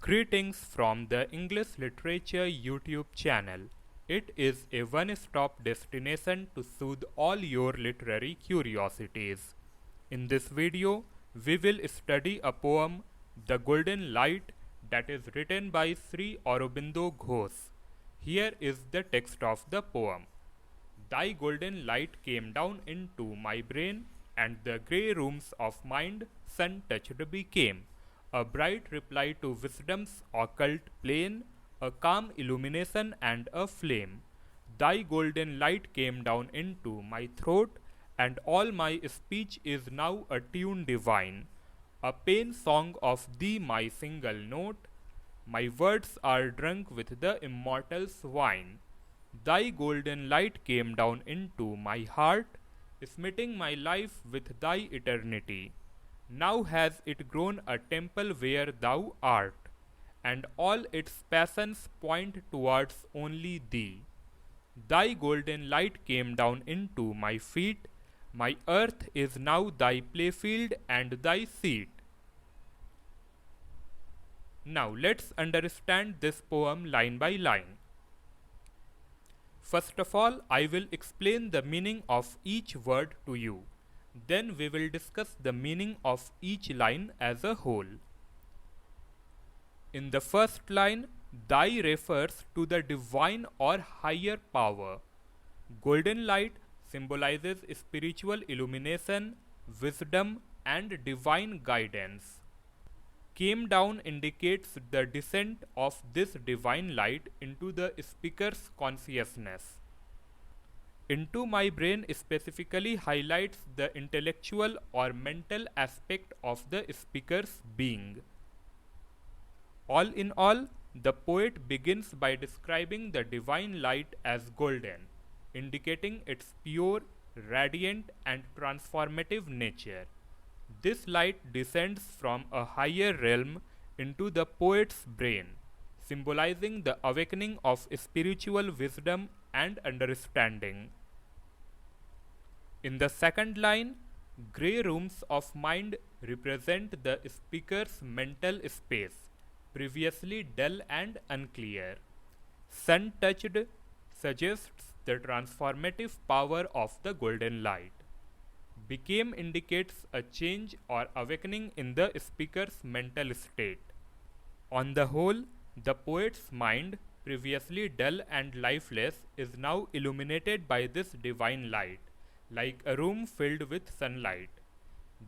Greetings from the English Literature YouTube channel. It is a one-stop destination to soothe all your literary curiosities. In this video, we will study a poem, The Golden Light, that is written by Sri Aurobindo Ghosh. Here is the text of the poem. Thy golden light came down into my brain, and the grey rooms of mind sun-touched became. A bright reply to wisdom's occult plane, a calm illumination and a flame. Thy golden light came down into my throat, and all my speech is now a tune divine. A pain song of thee my single note, my words are drunk with the immortal's wine. Thy golden light came down into my heart, smiting my life with thy eternity. Now has it grown a temple where thou art, and all its passions point towards only thee. Thy golden light came down into my feet, my earth is now thy playfield and thy seat. Now let's understand this poem line by line. First of all, I will explain the meaning of each word to you. Then we will discuss the meaning of each line as a whole. In the first line, thy refers to the divine or higher power. Golden light symbolizes spiritual illumination, wisdom, and divine guidance. Came down indicates the descent of this divine light into the speaker's consciousness. Into my brain specifically highlights the intellectual or mental aspect of the speaker's being. All in all, the poet begins by describing the divine light as golden, indicating its pure, radiant, and transformative nature. This light descends from a higher realm into the poet's brain, symbolizing the awakening of spiritual wisdom and understanding. In the second line, grey rooms of mind represent the speaker's mental space, previously dull and unclear. Sun-touched suggests the transformative power of the golden light. Became indicates a change or awakening in the speaker's mental state. On the whole, the poet's mind, previously dull and lifeless, is now illuminated by this divine light, like a room filled with sunlight.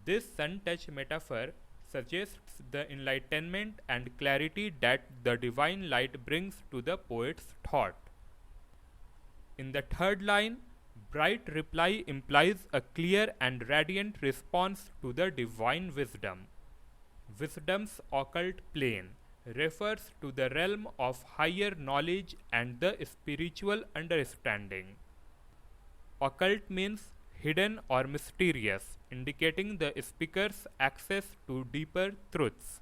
This sun-touch metaphor suggests the enlightenment and clarity that the divine light brings to the poet's thought. In the third line, bright reply implies a clear and radiant response to the divine wisdom. Wisdom's occult plane refers to the realm of higher knowledge and the spiritual understanding. Occult means hidden or mysterious, indicating the speaker's access to deeper truths.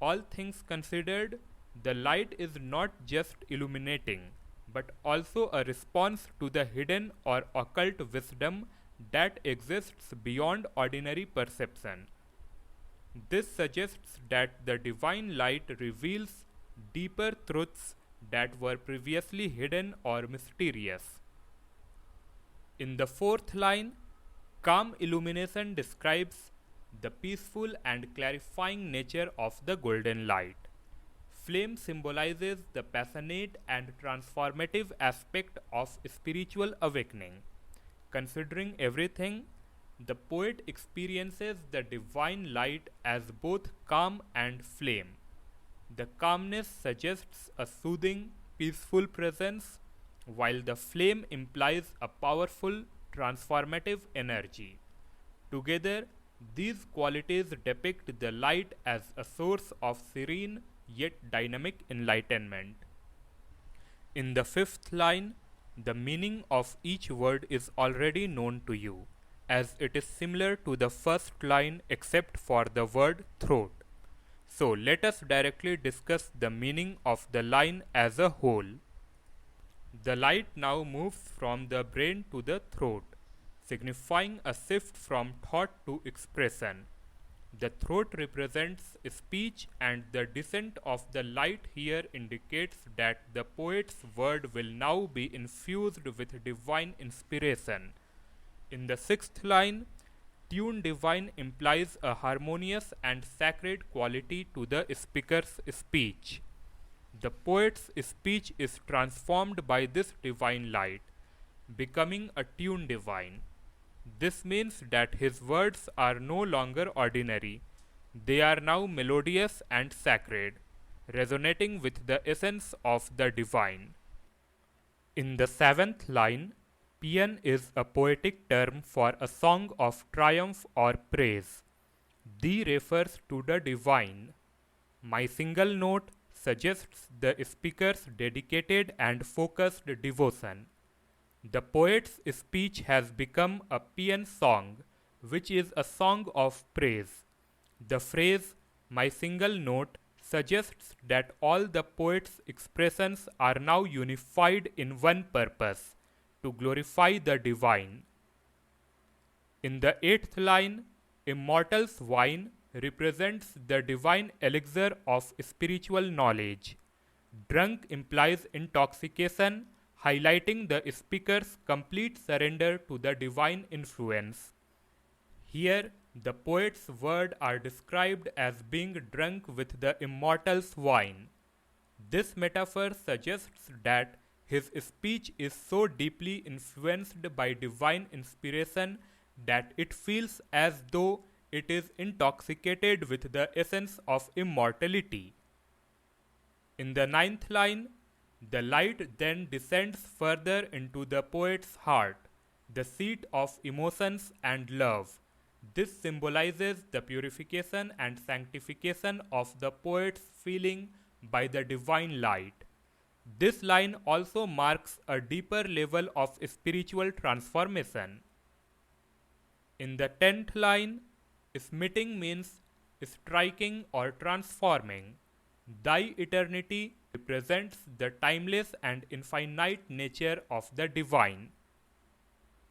All things considered, the light is not just illuminating, but also a response to the hidden or occult wisdom that exists beyond ordinary perception. This suggests that the divine light reveals deeper truths that were previously hidden or mysterious. In the fourth line, calm illumination describes the peaceful and clarifying nature of the golden light. Flame symbolizes the passionate and transformative aspect of spiritual awakening. Considering everything, the poet experiences the divine light as both calm and flame. The calmness suggests a soothing, peaceful presence, while the flame implies a powerful, transformative energy. Together, these qualities depict the light as a source of serene yet dynamic enlightenment. In the fifth line, the meaning of each word is already known to you, as it is similar to the first line except for the word throat. So let us directly discuss the meaning of the line as a whole. The light now moves from the brain to the throat, signifying a shift from thought to expression. The throat represents speech, and the descent of the light here indicates that the poet's word will now be infused with divine inspiration. In the sixth line, tune divine implies a harmonious and sacred quality to the speaker's speech. The poet's speech is transformed by this divine light, becoming a tune divine. This means that his words are no longer ordinary. They are now melodious and sacred, resonating with the essence of the divine. In the seventh line, paean is a poetic term for a song of triumph or praise. The refers to the divine. My single note suggests the speaker's dedicated and focused devotion. The poet's speech has become a paean song, which is a song of praise. The phrase, my single note, suggests that all the poet's expressions are now unified in one purpose, to glorify the divine. In the eighth line, immortal's wine represents the divine elixir of spiritual knowledge. Drunk implies intoxication, highlighting the speaker's complete surrender to the divine influence. Here, the poet's words are described as being drunk with the immortal's wine. This metaphor suggests that his speech is so deeply influenced by divine inspiration that it feels as though it is intoxicated with the essence of immortality. In the ninth line, the light then descends further into the poet's heart, the seat of emotions and love. This symbolizes the purification and sanctification of the poet's feeling by the divine light. This line also marks a deeper level of spiritual transformation. In the 10th line, smiting means striking or transforming. Thy eternity represents the timeless and infinite nature of the divine.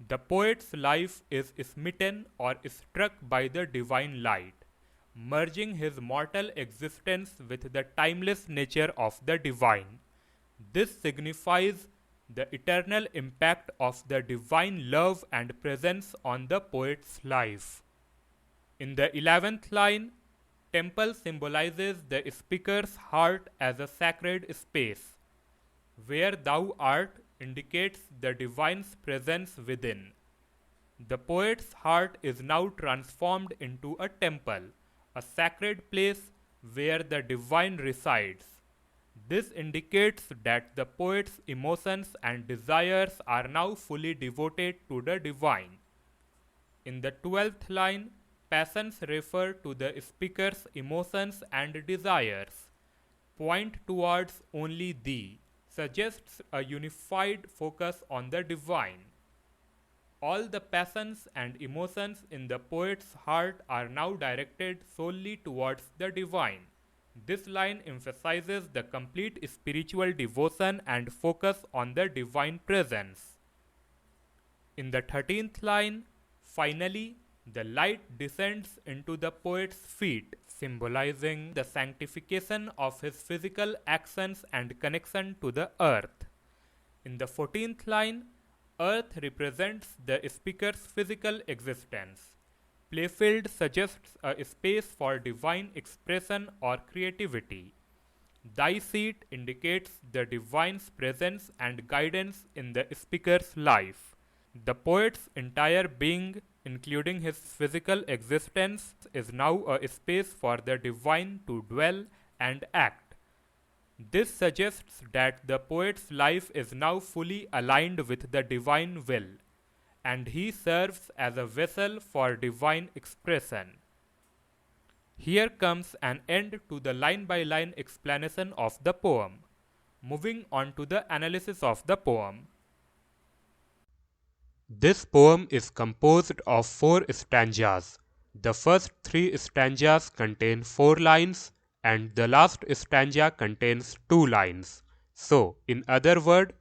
The poet's life is smitten or struck by the divine light, merging his mortal existence with the timeless nature of the divine. This signifies the eternal impact of the divine love and presence on the poet's life. In the 11th line, temple symbolizes the speaker's heart as a sacred space. Where thou art indicates the divine's presence within. The poet's heart is now transformed into a temple, a sacred place where the divine resides. This indicates that the poet's emotions and desires are now fully devoted to the divine. In the 12th line, passions refer to the speaker's emotions and desires. Point towards only thee suggests a unified focus on the divine. All the passions and emotions in the poet's heart are now directed solely towards the divine. This line emphasizes the complete spiritual devotion and focus on the divine presence. In the 13th line, finally, the light descends into the poet's feet, symbolizing the sanctification of his physical actions and connection to the earth. In the 14th line, earth represents the speaker's physical existence. Playfield suggests a space for divine expression or creativity. Thy seat indicates the divine's presence and guidance in the speaker's life. The poet's entire being, including his physical existence, is now a space for the divine to dwell and act. This suggests that the poet's life is now fully aligned with the divine will, and he serves as a vessel for divine expression. Here comes an end to the line-by-line explanation of the poem. Moving on to the analysis of the poem. This poem is composed of 4 stanzas. The first 3 stanzas contain 4 lines and the last stanza contains 2 lines. So, in other words,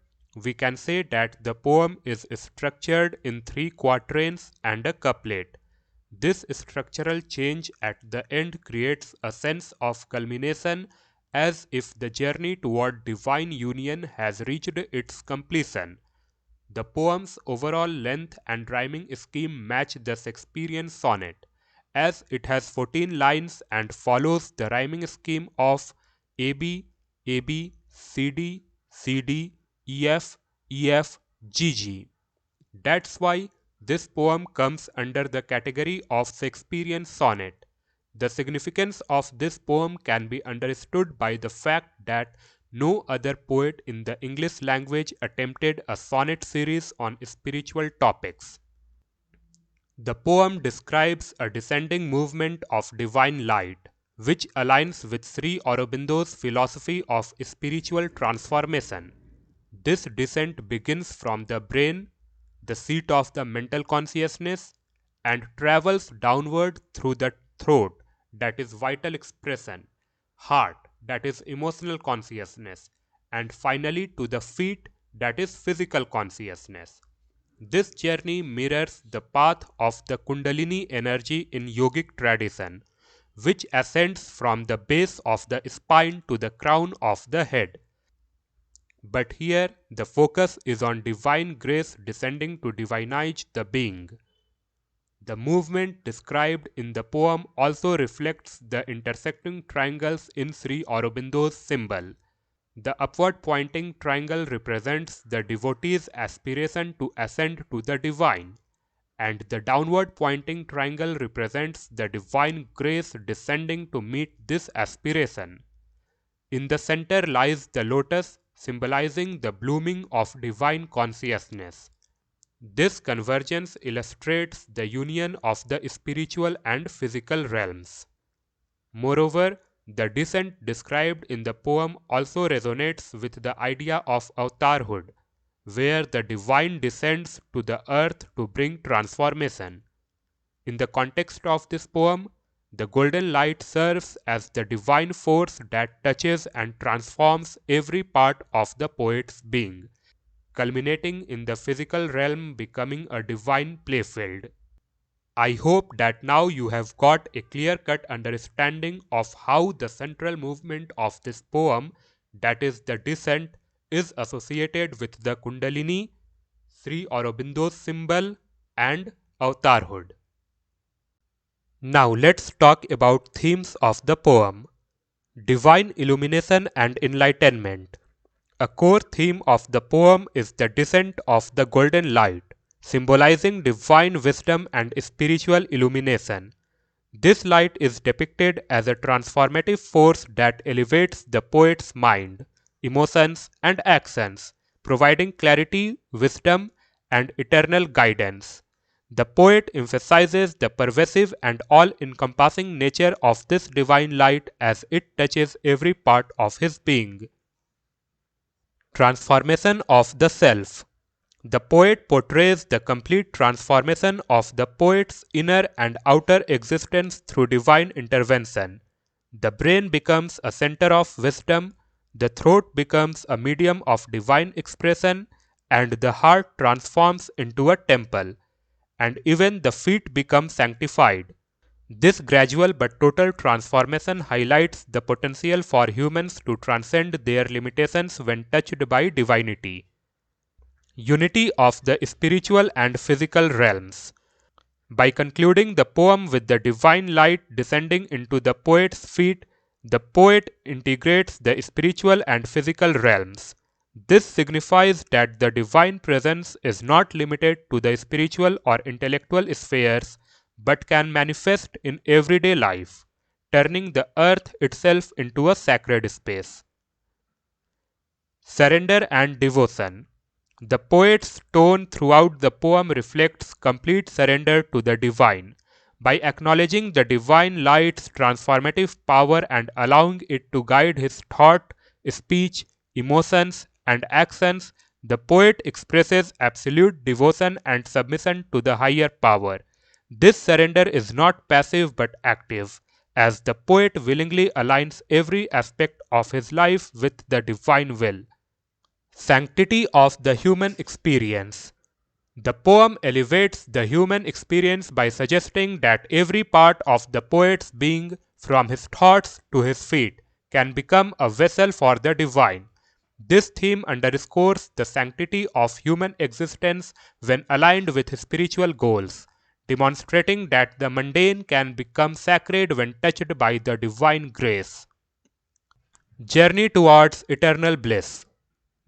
we can say that the poem is structured in 3 quatrains and a couplet. This structural change at the end creates a sense of culmination, as if the journey toward divine union has reached its completion. The poem's overall length and rhyming scheme match the Shakespearean sonnet, as it has 14 lines and follows the rhyming scheme of AB, AB, CD, CD, EF, EF, GG. That's why this poem comes under the category of Shakespearean sonnet. The significance of this poem can be understood by the fact that no other poet in the English language attempted a sonnet series on spiritual topics. The poem describes a descending movement of divine light, which aligns with Sri Aurobindo's philosophy of spiritual transformation. This descent begins from the brain, the seat of the mental consciousness, and travels downward through the throat, that is vital expression, heart, that is emotional consciousness, and finally to the feet, that is physical consciousness. This journey mirrors the path of the kundalini energy in yogic tradition, which ascends from the base of the spine to the crown of the head. But here the focus is on divine grace descending to divinize the being. The movement described in the poem also reflects the intersecting triangles in Sri Aurobindo's symbol. The upward pointing triangle represents the devotee's aspiration to ascend to the divine, and the downward pointing triangle represents the divine grace descending to meet this aspiration. In the center lies the lotus, symbolizing the blooming of divine consciousness. This convergence illustrates the union of the spiritual and physical realms. Moreover, the descent described in the poem also resonates with the idea of avatarhood, where the divine descends to the earth to bring transformation. In the context of this poem, the golden light serves as the divine force that touches and transforms every part of the poet's being, culminating in the physical realm becoming a divine playfield. I hope that now you have got a clear-cut understanding of how the central movement of this poem, that is the descent, is associated with the kundalini, Sri Aurobindo's symbol, and avatarhood. Now let's talk about themes of the poem. Divine illumination and enlightenment. A core theme of the poem is the descent of the golden light, symbolizing divine wisdom and spiritual illumination. This light is depicted as a transformative force that elevates the poet's mind, emotions, and actions, providing clarity, wisdom, and eternal guidance. The poet emphasizes the pervasive and all-encompassing nature of this divine light as it touches every part of his being. Transformation of the self. The poet portrays the complete transformation of the poet's inner and outer existence through divine intervention. The brain becomes a center of wisdom, the throat becomes a medium of divine expression, and the heart transforms into a temple, and even the feet become sanctified. This gradual but total transformation highlights the potential for humans to transcend their limitations when touched by divinity. Unity of the spiritual and physical realms. By concluding the poem with the divine light descending into the poet's feet, the poet integrates the spiritual and physical realms. This signifies that the divine presence is not limited to the spiritual or intellectual spheres, but can manifest in everyday life, turning the earth itself into a sacred space. Surrender and devotion. The poet's tone throughout the poem reflects complete surrender to the divine. By acknowledging the divine light's transformative power and allowing it to guide his thought, speech, emotions, and actions, the poet expresses absolute devotion and submission to the higher power. This surrender is not passive but active, as the poet willingly aligns every aspect of his life with the divine will. Sanctity of the human experience. The poem elevates the human experience by suggesting that every part of the poet's being, from his thoughts to his feet, can become a vessel for the divine. This theme underscores the sanctity of human existence when aligned with spiritual goals, demonstrating that the mundane can become sacred when touched by the divine grace. Journey towards eternal bliss.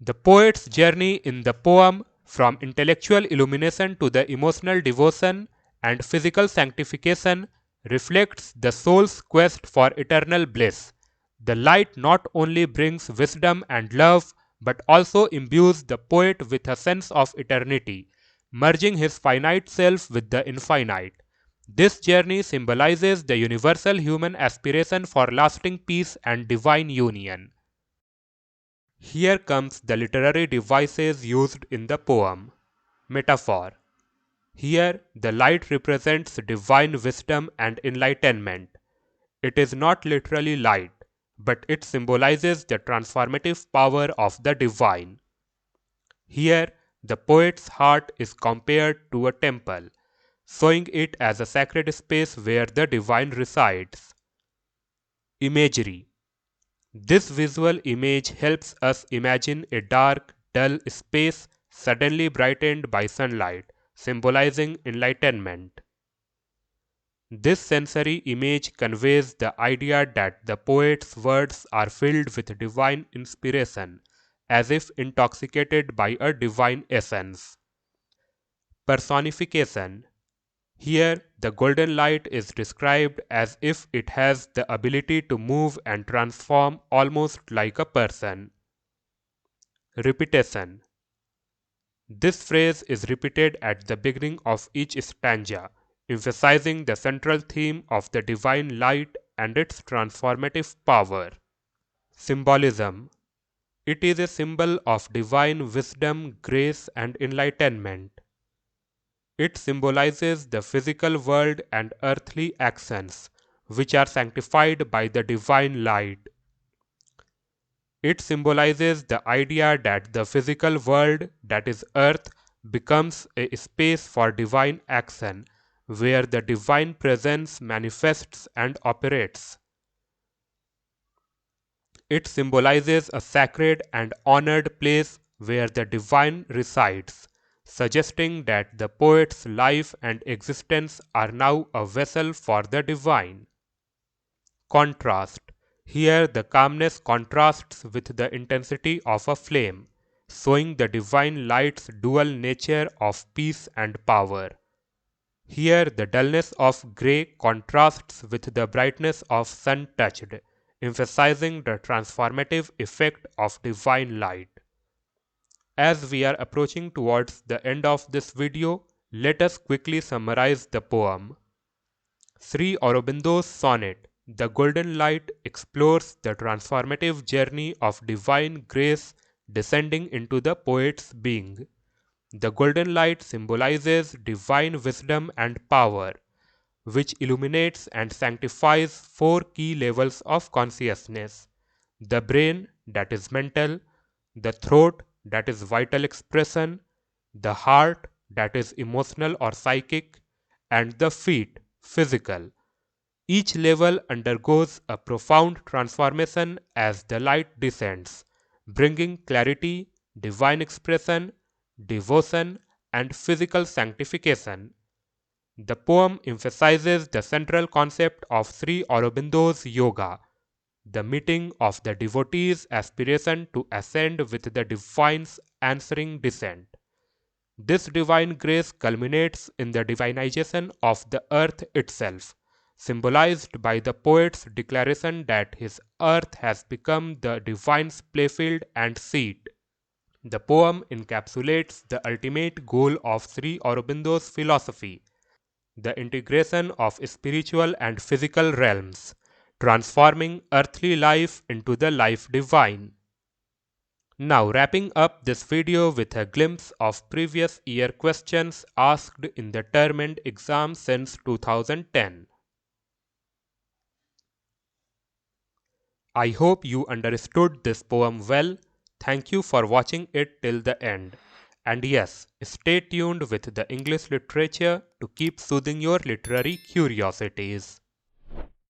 The poet's journey in the poem, from intellectual illumination to the emotional devotion and physical sanctification, reflects the soul's quest for eternal bliss. The light not only brings wisdom and love, but also imbues the poet with a sense of eternity, merging his finite self with the infinite. This journey symbolizes the universal human aspiration for lasting peace and divine union. Here comes the literary devices used in the poem. Metaphor. Here the light represents divine wisdom and enlightenment. It is not literally light, but it symbolizes the transformative power of the divine. Here the poet's heart is compared to a temple, showing it as a sacred space where the divine resides. Imagery. This visual image helps us imagine a dark, dull space suddenly brightened by sunlight, symbolizing enlightenment. This sensory image conveys the idea that the poet's words are filled with divine inspiration, as if intoxicated by a divine essence. Personification. Here, the golden light is described as if it has the ability to move and transform almost like a person. Repetition. This phrase is repeated at the beginning of each stanza, emphasizing the central theme of the divine light and its transformative power. Symbolism. It is a symbol of divine wisdom, grace, and enlightenment. It symbolizes the physical world and earthly actions, which are sanctified by the divine light. It symbolizes the idea that the physical world, that is earth, becomes a space for divine action, where the divine presence manifests and operates. It symbolizes a sacred and honored place where the divine resides, suggesting that the poet's life and existence are now a vessel for the divine. Contrast. Here the calmness contrasts with the intensity of a flame, showing the divine light's dual nature of peace and power. Here the dullness of grey contrasts with the brightness of sun-touched, emphasizing the transformative effect of divine light. As we are approaching towards the end of this video, let us quickly summarize the poem. Sri Aurobindo's sonnet, The Golden Light, explores the transformative journey of divine grace descending into the poet's being. The golden light symbolizes divine wisdom and power, which illuminates and sanctifies four key levels of consciousness: the brain, that is mental; the throat, that is vital expression; the heart, that is emotional or psychic; and the feet, physical. Each level undergoes a profound transformation as the light descends, bringing clarity, divine expression, devotion, and physical sanctification. The poem emphasizes the central concept of Sri Aurobindo's yoga, the meeting of the devotee's aspiration to ascend with the divine's answering descent. This divine grace culminates in the divinization of the earth itself, symbolized by the poet's declaration that his earth has become the divine's playfield and seat. The poem encapsulates the ultimate goal of Sri Aurobindo's philosophy, the integration of spiritual and physical realms, transforming earthly life into the life divine. Now wrapping up this video with a glimpse of previous year questions asked in the term end exam since 2010. I hope you understood this poem well. Thank you for watching it till the end. And yes, stay tuned with the English literature to keep soothing your literary curiosities.